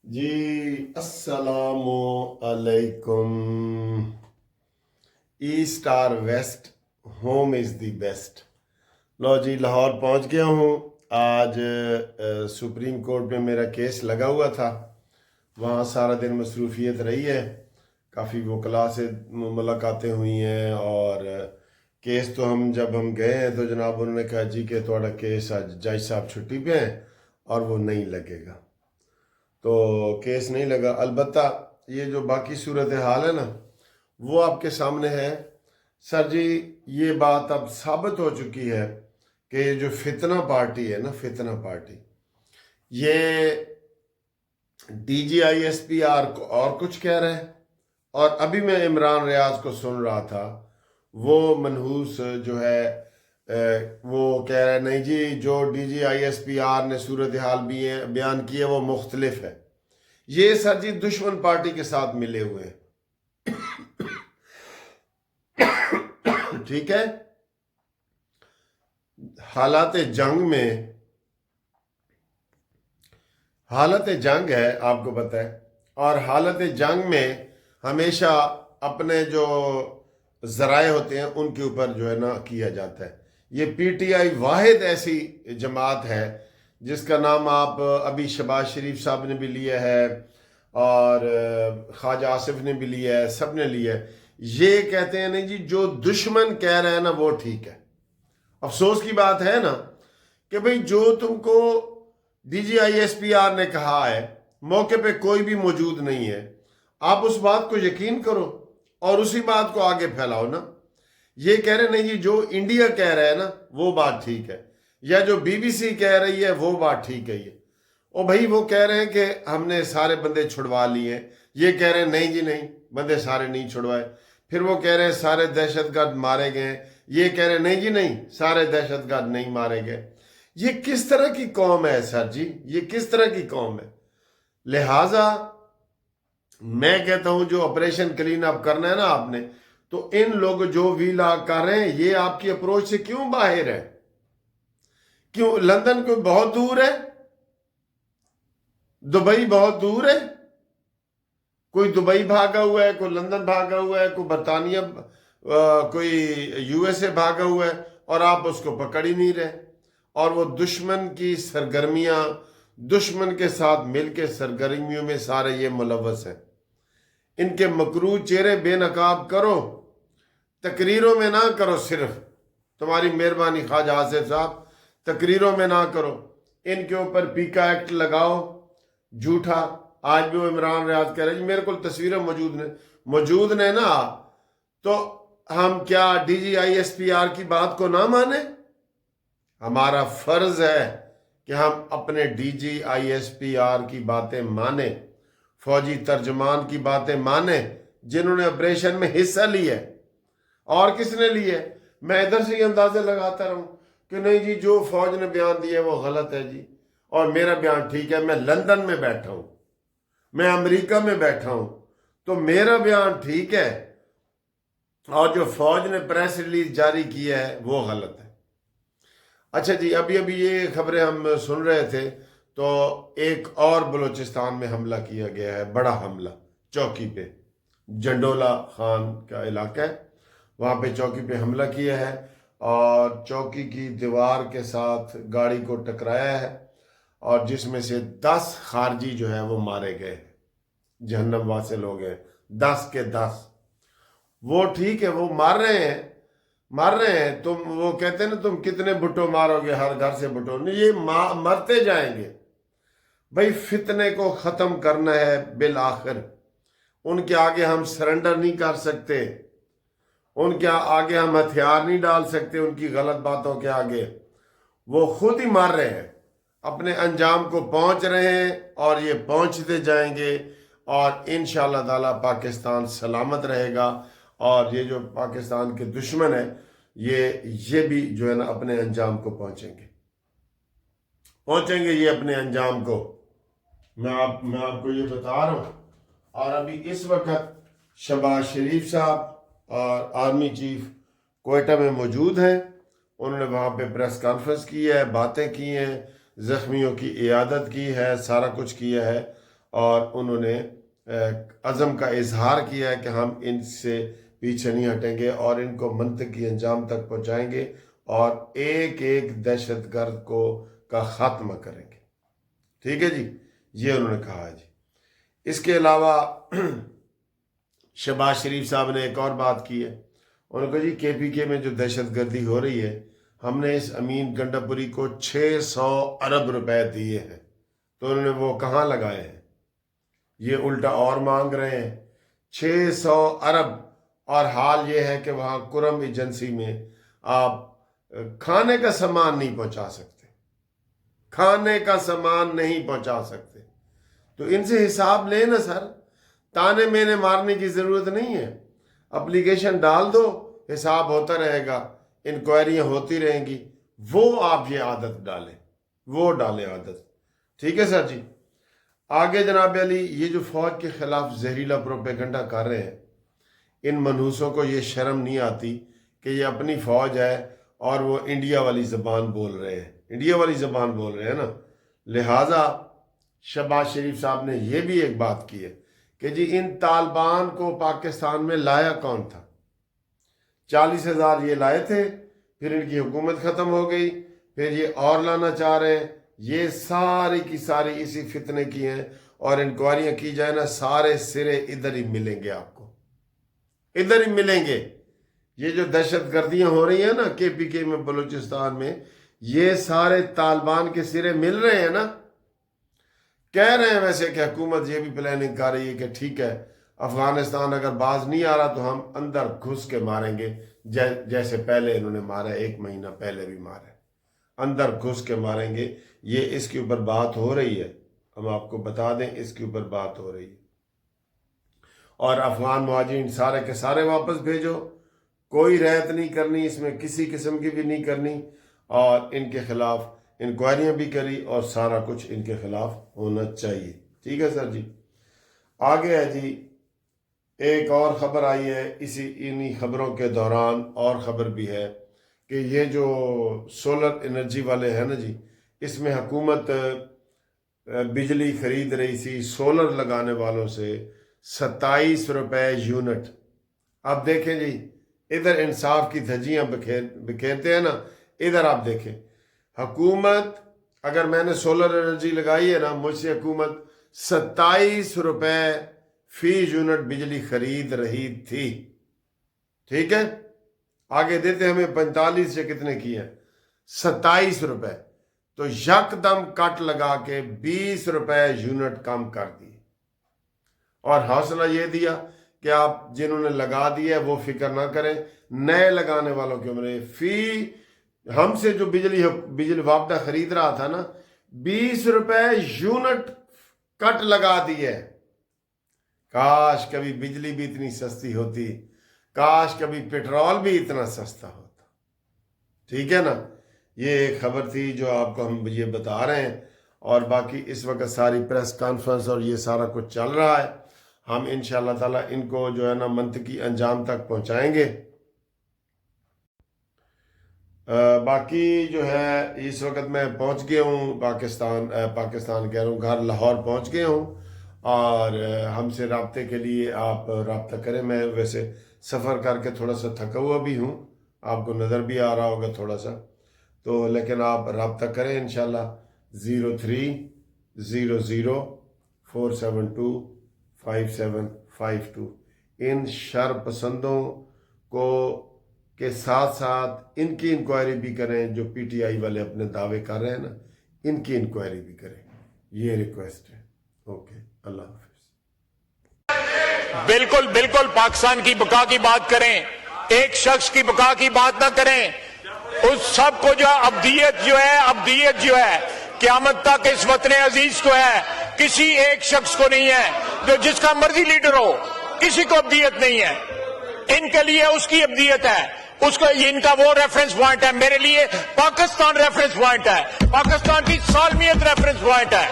جی السلام علیکم۔ East or West, home is the best. لو جی، لاہور پہنچ گیا ہوں۔ آج سپریم کورٹ میں میرا کیس لگا ہوا تھا، وہاں سارا دن مصروفیت رہی ہے، کافی وکلاء سے ملاقاتیں ہوئی ہیں، اور کیس تو جب ہم گئے ہیں تو جناب انہوں نے کہا جی کہ تھوڑا کیس آج جج صاحب چھٹی پہ ہیں اور وہ نہیں لگے گا، تو کیس نہیں لگا۔ البتہ یہ جو باقی صورتحال ہے نا وہ آپ کے سامنے ہے۔ سر جی، یہ بات اب ثابت ہو چکی ہے کہ یہ جو فتنہ پارٹی ہے نا، فتنہ پارٹی، یہ D G I S P R کو اور کچھ کہہ رہے ہیں، اور ابھی میں عمران ریاض کو سن رہا تھا، وہ منحوس جو ہے وہ کہہ رہے نہیں جی، جو D G I S P R نے صورتحال بیان کی ہے وہ مختلف ہے۔ یہ سر جی دشمن پارٹی کے ساتھ ملے ہوئے ہیں، ٹھیک ہے۔ حالات جنگ ہے، آپ کو پتہ ہے، اور حالت جنگ میں ہمیشہ اپنے جو ذرائع ہوتے ہیں ان کے اوپر جو ہے نا کیا جاتا ہے۔ یہ پی ٹی آئی واحد ایسی جماعت ہے جس کا نام آپ ابھی شہباز شریف صاحب نے بھی لیا ہے اور خواجہ آصف نے بھی لیا ہے، سب نے لیا ہے۔ یہ کہتے ہیں نہیں جی، جو دشمن کہہ رہے ہیں نا وہ ٹھیک ہے۔ افسوس کی بات ہے نا کہ بھئی جو تم کو D G I S P R نے کہا ہے، موقع پہ کوئی بھی موجود نہیں ہے، آپ اس بات کو یقین کرو اور اسی بات کو آگے پھیلاؤ نا۔ یہ کہہ رہے نہیں جی، جو انڈیا کہہ رہا ہے نا وہ بات ٹھیک ہے، یا جو بی بی سی کہہ رہی ہے وہ بات ٹھیک ہے۔ یہ او بھائی، وہ کہہ رہے ہیں کہ ہم نے سارے بندے چھڑوا لیے ہیں، یہ کہہ رہے ہیں نہیں جی نہیں، بندے سارے نہیں چھڑوائے۔ پھر وہ کہہ رہے ہیں سارے دہشت گرد مارے گئے، یہ کہہ رہے ہیں نہیں جی نہیں، سارے دہشت گرد نہیں مارے گئے۔ یہ کس طرح کی قوم ہے سر جی؟ یہ کس طرح کی قوم ہے؟ لہٰذا میں کہتا ہوں جو آپریشن کلین اپ کرنا ہے نا آپ نے، تو ان لوگ جو ویلا کر رہے ہیں یہ آپ کی اپروچ سے کیوں باہر ہے؟ کیوں لندن کوئی بہت دور ہے؟ دبئی بہت دور ہے؟ کوئی دبئی بھاگا ہوا ہے، کوئی لندن بھاگا ہوا ہے، کوئی برطانیہ، کوئی یو ایس اے بھاگا ہوا ہے، اور آپ اس کو پکڑ ہی نہیں رہے۔ اور وہ دشمن کی سرگرمیاں، دشمن کے ساتھ مل کے سرگرمیوں میں سارے یہ ملوث ہیں۔ ان کے مکروہ چہرے بے نقاب کرو، تقریروں میں نہ کرو، صرف تمہاری مہربانی خواجہ آصف صاحب، تقریروں میں نہ کرو۔ ان کے اوپر پیکا ایکٹ لگاؤ جھوٹا۔ آج بھی وہ عمران ریاض کہہ رہے ہیں میرے کو تصویریں موجود نے نا، تو ہم کیا D G I S P R کی بات کو نہ مانیں؟ ہمارا فرض ہے کہ ہم اپنے D G I S P R کی باتیں مانیں، فوجی ترجمان کی باتیں مانیں جنہوں نے آپریشن میں حصہ لیا ہے۔ اور کس نے لی ہے؟ میں ادھر سے ہی اندازے لگاتا رہوں کہ نہیں جی، جو فوج نے بیان دیا ہے وہ غلط ہے جی، اور میرا بیان ٹھیک ہے۔ میں لندن میں بیٹھا ہوں، میں امریکہ میں بیٹھا ہوں، تو میرا بیان ٹھیک ہے، اور جو فوج نے پریس ریلیز جاری کی ہے وہ غلط ہے۔ اچھا جی، ابھی یہ خبریں ہم سن رہے تھے، تو ایک اور بلوچستان میں حملہ کیا گیا ہے، بڑا حملہ چوکی پہ، جنڈولا خان کا علاقہ ہے، وہاں پہ چوکی پہ حملہ کیا ہے، اور چوکی کی دیوار کے ساتھ گاڑی کو ٹکرایا ہے، اور جس میں سے 10 خارجی جو ہے وہ مارے گئے، جہنم واصل ہو گئے، 10 کے 10۔ وہ ٹھیک ہے، وہ مار رہے ہیں، تم وہ کہتے ہیں نا تم کتنے بھٹو مارو گے، ہر گھر سے بھٹو نہیں، یہ مرتے جائیں گے۔ بھئی فتنے کو ختم کرنا ہے بالآخر، ان کے آگے ہم سرنڈر نہیں کر سکتے، ان کے آگے ہم ہتھیار نہیں ڈال سکتے، ان کی غلط باتوں کے آگے۔ وہ خود ہی مار رہے ہیں، اپنے انجام کو پہنچ رہے ہیں، اور یہ پہنچتے جائیں گے، اور انشاءاللہ تعالی پاکستان سلامت رہے گا، اور یہ جو پاکستان کے دشمن ہیں یہ بھی جو ہے نا اپنے انجام کو پہنچیں گے یہ اپنے انجام کو۔ میں آپ کو یہ بتا رہا ہوں، اور ابھی اس وقت شہباز شریف صاحب اور آرمی چیف کوئٹہ میں موجود ہیں، انہوں نے وہاں پہ پریس کانفرنس کی ہے، باتیں کی ہیں، زخمیوں کی عیادت کی ہے، سارا کچھ کیا ہے، اور انہوں نے عزم کا اظہار کیا ہے کہ ہم ان سے پیچھے نہیں ہٹیں گے اور ان کو منطقی انجام تک پہنچائیں گے اور ایک ایک دہشت گرد کا خاتمہ کریں گے. ٹھیک ہے جی, یہ انہوں نے کہا ہے جی. اس کے علاوہ شہباز شریف صاحب نے ایک اور بات کی ہے. انہوں نے کہا جی کے پی کے میں جو دہشت گردی ہو رہی ہے, ہم نے اس امین گنڈاپوری کو 600 ارب روپے دیے ہیں, تو انہوں نے وہ کہاں لگائے ہیں؟ یہ الٹا اور مانگ رہے ہیں 600 ارب. اور حال یہ ہے کہ وہاں کرم ایجنسی میں آپ کھانے کا سامان نہیں پہنچا سکتے, کھانے کا سامان نہیں پہنچا سکتے. تو ان سے حساب لیں نا سر, تانے مینے مارنے کی ضرورت نہیں ہے. اپلیکیشن ڈال دو, حساب ہوتا رہے گا, انکوائریاں ہوتی رہیں گی. وہ آپ یہ عادت ڈالیں, وہ ڈالیں عادت. ٹھیک ہے سر جی. آگے جناب علی, یہ جو فوج کے خلاف زہریلا پروپیگنڈا کر رہے ہیں, ان منحوسوں کو یہ شرم نہیں آتی کہ یہ اپنی فوج ہے اور وہ انڈیا والی زبان بول رہے ہیں, انڈیا والی زبان بول رہے ہیں نا. لہٰذا شہباز شریف صاحب نے یہ بھی ایک بات کی ہے کہ جی ان طالبان کو پاکستان میں لایا کون تھا؟ 40,000 یہ لائے تھے, پھر ان کی حکومت ختم ہو گئی, پھر یہ اور لانا چاہ رہے ہیں. یہ ساری کی ساری اسی فتنے کی ہیں, اور انکوائریاں کی جائے نا, سارے سرے ادھر ہی ملیں گے, آپ کو ادھر ہی ملیں گے. یہ جو دہشت گردیاں ہو رہی ہیں نا کے پی کے میں, بلوچستان میں, یہ سارے طالبان کے سرے مل رہے ہیں نا. کہہ رہے ہیں ویسے کہ حکومت یہ بھی پلاننگ کر رہی ہے کہ ٹھیک ہے, افغانستان اگر باز نہیں آ رہا تو ہم اندر گھس کے ماریں گے, جیسے پہلے انہوں نے مارا, 1 مہینہ پہلے بھی مارا, اندر گھس کے ماریں گے. یہ اس کے اوپر بات ہو رہی ہے, ہم آپ کو بتا دیں اس کے اوپر بات ہو رہی ہے. اور افغان مہاجرین سارے کے سارے واپس بھیجو, کوئی رعایت نہیں کرنی, اس میں کسی قسم کی بھی نہیں کرنی, اور ان کے خلاف انکوائریاں بھی کری, اور سارا کچھ ان کے خلاف ہونا چاہیے. ٹھیک ہے سر جی. آگے ہے جی, ایک اور خبر آئی ہے انہی خبروں کے دوران, اور خبر بھی ہے کہ یہ جو سولر انرجی والے ہیں نا جی, اس میں حکومت بجلی خرید رہی تھی سولر لگانے والوں سے 27 روپے یونٹ. اب دیکھیں جی, ادھر انصاف کی دھجیاں بکھیرتے ہیں نا, ادھر آپ دیکھیں, حکومت اگر میں نے سولر انرجی لگائی ہے نا, مجھ سے حکومت 27 روپے فی یونٹ بجلی خرید رہی تھی. ٹھیک ہے, آگے دیتے ہمیں 45 سے کتنے کی ہے, 27 روپے. تو یک دم کٹ لگا کے 20 روپے یونٹ کم کر دی, اور حوصلہ یہ دیا کہ آپ جنہوں نے لگا دیا ہے وہ فکر نہ کریں, نئے لگانے والوں کے عمرے فی ہم سے جو بجلی وابڈہ خرید رہا تھا نا, 20 روپے یونٹ کٹ لگا دی ہے. کاش کبھی بجلی بھی اتنی سستی ہوتی, کاش کبھی پیٹرول بھی اتنا سستا ہوتا. ٹھیک ہے نا. یہ ایک خبر تھی جو آپ کو ہم یہ بتا رہے ہیں, اور باقی اس وقت ساری پریس کانفرنس اور یہ سارا کچھ چل رہا ہے. ہم انشاءاللہ تعالیٰ ان کو جو ہے نا منطقی انجام تک پہنچائیں گے. باقی جو ہے اس وقت میں پہنچ گیا ہوں پاکستان کہہ رہا ہوں, گھر لاہور پہنچ گیا ہوں, اور ہم سے رابطے کے لیے آپ رابطہ کریں. میں ویسے سفر کر کے تھوڑا سا تھکا ہوا بھی ہوں, آپ کو نظر بھی آ رہا ہوگا تھوڑا سا, تو لیکن آپ رابطہ کریں انشاءاللہ 03-00472-5752. ان شر پسندوں کو کے ساتھ ساتھ ان کی انکوائری بھی کریں, جو پی ٹی آئی والے اپنے دعوے کر رہے ہیں نا, ان کی انکوائری بھی کریں. یہ ریکویسٹ ہے. اوکے, اللہ حافظ. بالکل بالکل پاکستان کی بقا کی بات کریں, ایک شخص کی بقا کی بات نہ کریں. اس سب کو جو ابدیت جو ہے قیامت تک اس وطن عزیز کو ہے, کسی ایک شخص کو نہیں ہے. جو جس کا مرضی لیڈر ہو, کسی کو ابدیت نہیں ہے. ان کے لیے اس کی ابدیت ہے, اس کو ان کا وہ ریفرنس پوائنٹ ہے. میرے لیے پاکستان ریفرنس پوائنٹ ہے, پاکستان کی سالمیت ریفرنس پوائنٹ ہے.